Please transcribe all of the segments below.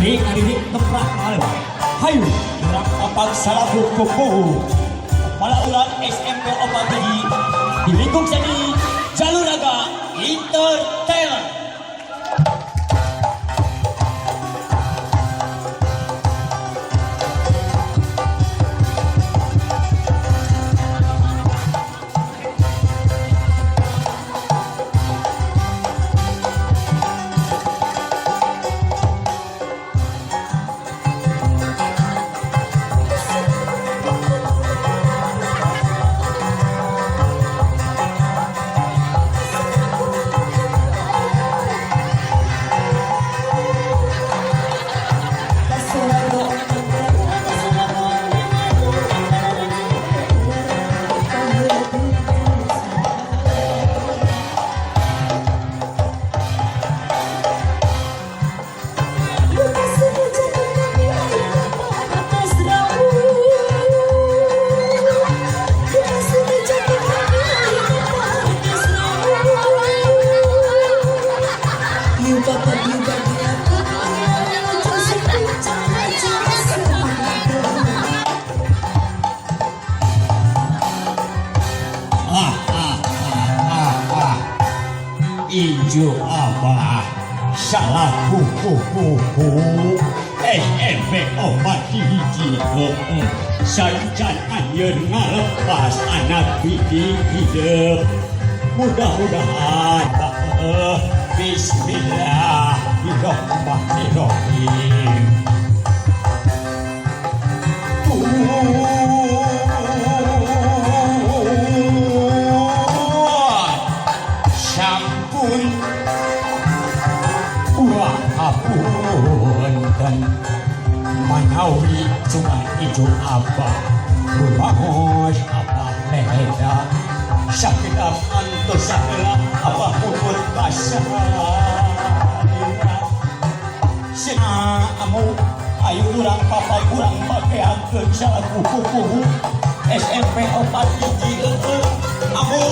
Tri Adidik Teprak Malam. Hayu Gerak Kapal Salabu Kuku. Kepala Ulang SMP Opa Tinggi di lingkup seni Jalur Naga Entertainment. Ijo abah salah kuku SMP obat hiji sancan anjeun ngalepas anak bidik hidup mudah-mudahan bismillahirrahmanirrahim. Apunten manawi cuma ijo apa rumahos apa beda sakit antus sakela apa pun kasar sina amu ayu urang papa urang bageakeun salah kuku SMP opat hiji amu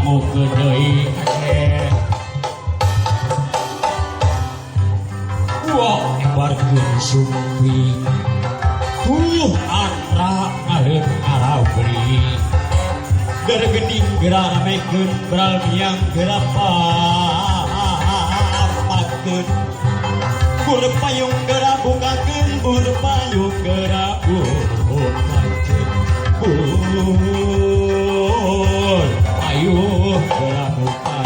mau kedai wah barkeun sumpi ara ngalir arabri gergening gerah ramekeun beral miang gerah pakeun burpayung gerah bukakeun burpayung gerah bukakeun ayo berlakukan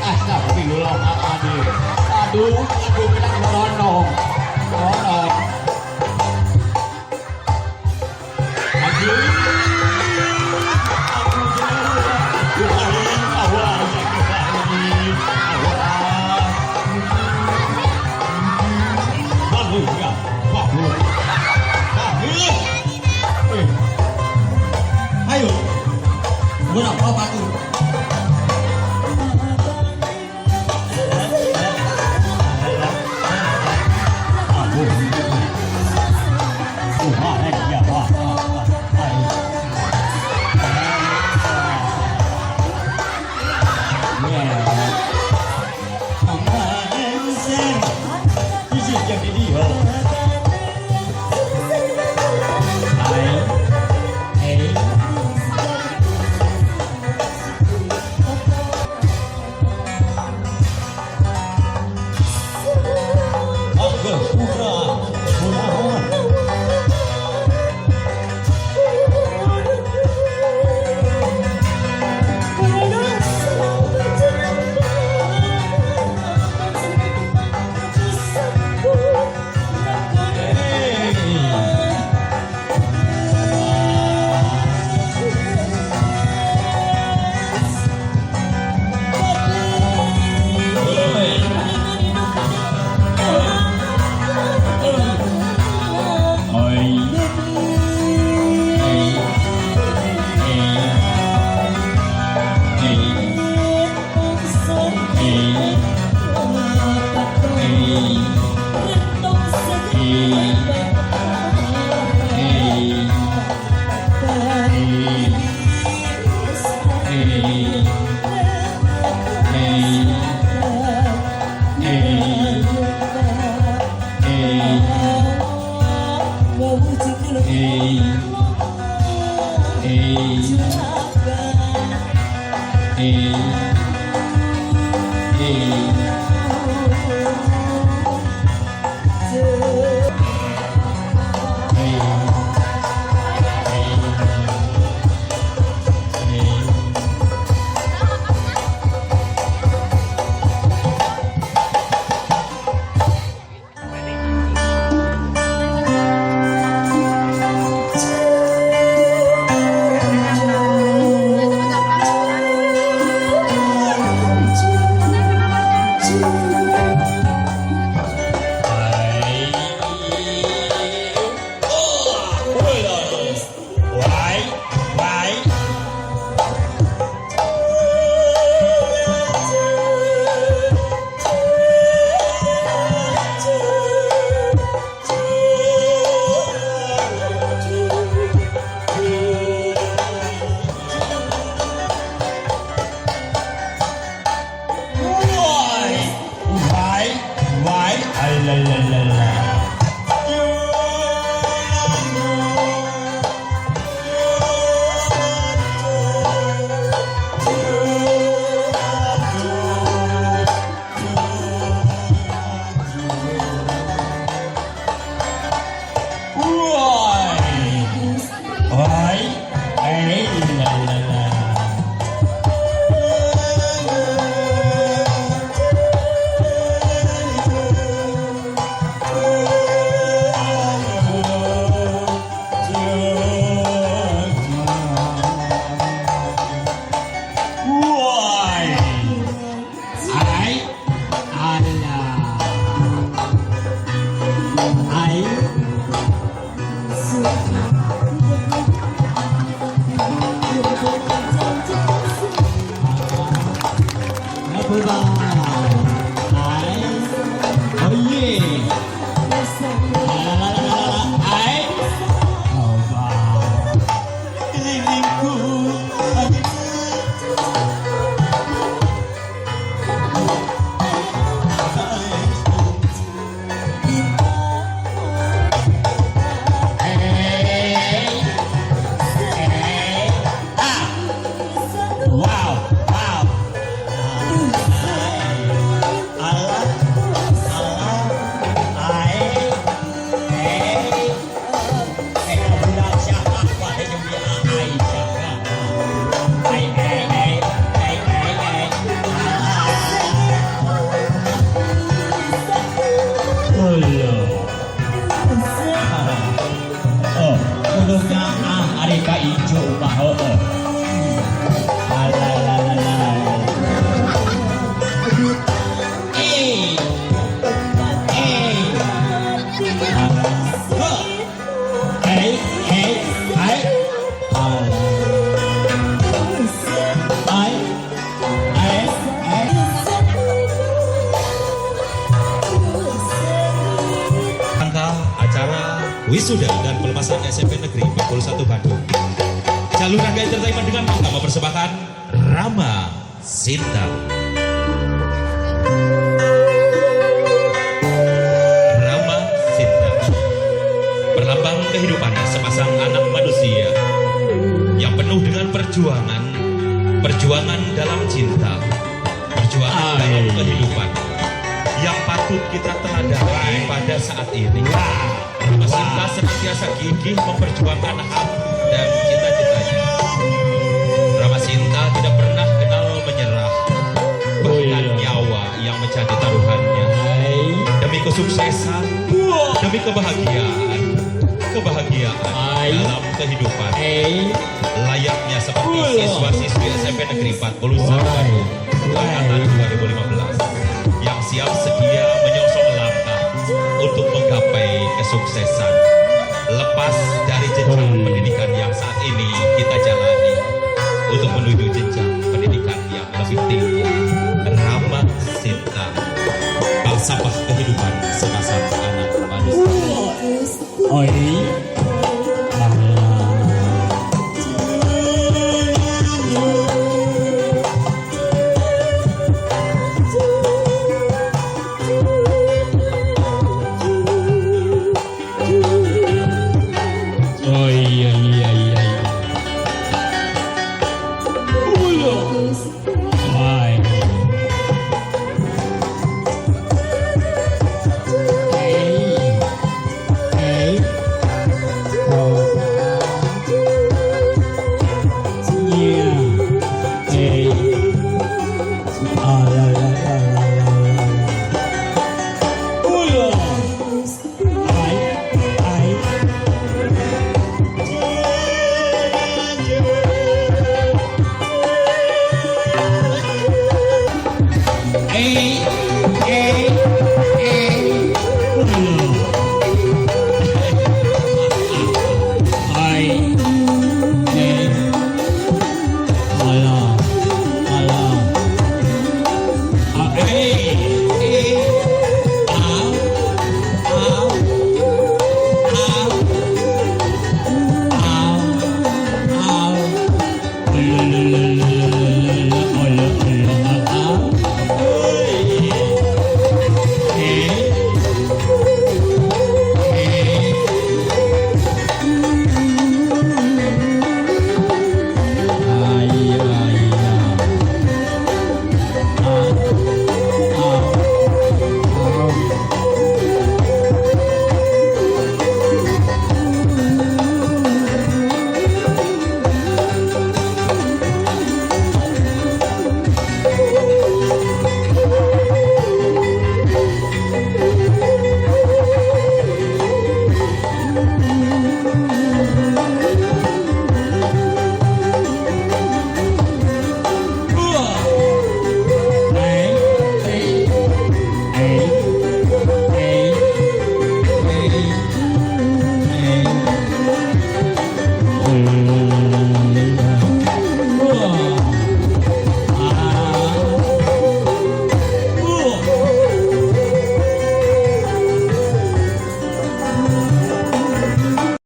Astagfirullahaladzim. Aduh, bilang meronong. Ayo, guna apa tuh? Oh yeah. Ai. Oh wow. Kelilingku. Wow, wow. Allah, Allah, budak siapa? Wah, dia Aisyah. Oh, kuduknya hari ka ijo mah heueuh. Rangka acara wisuda dan pelepasan SMP Negeri 41 Bandung. Jalur Rangga Entertainment dengan bangga mempersembahkan Rama Sinta. Rama Sinta berlambang kehidupan sepasang anak manusia yang penuh dengan perjuangan dalam cinta, perjuangan dalam kehidupan yang patut kita teladani pada saat ini. Rama Sinta senantiasa gigih memperjuangkan hak dan cita-citanya. Rama Sinta tidak pernah kenal menyerah, bahkan nyawa yang menjadi taruhannya demi kesuksesan, demi kebahagiaan dalam kehidupan, layaknya seperti siswa-siswi SMP Negeri 41 angkatan 2015 yang siap sedia menyongsong langkah untuk menggapai kesuksesan lepas dari jenjang pendidikan yang saat ini kita jalani untuk menuju jenjang pendidikan yang lebih tinggi. Rama Sinta, falsafah kehidupan sepasang anak manusia. Oi. Oh iya. Hai. Hey.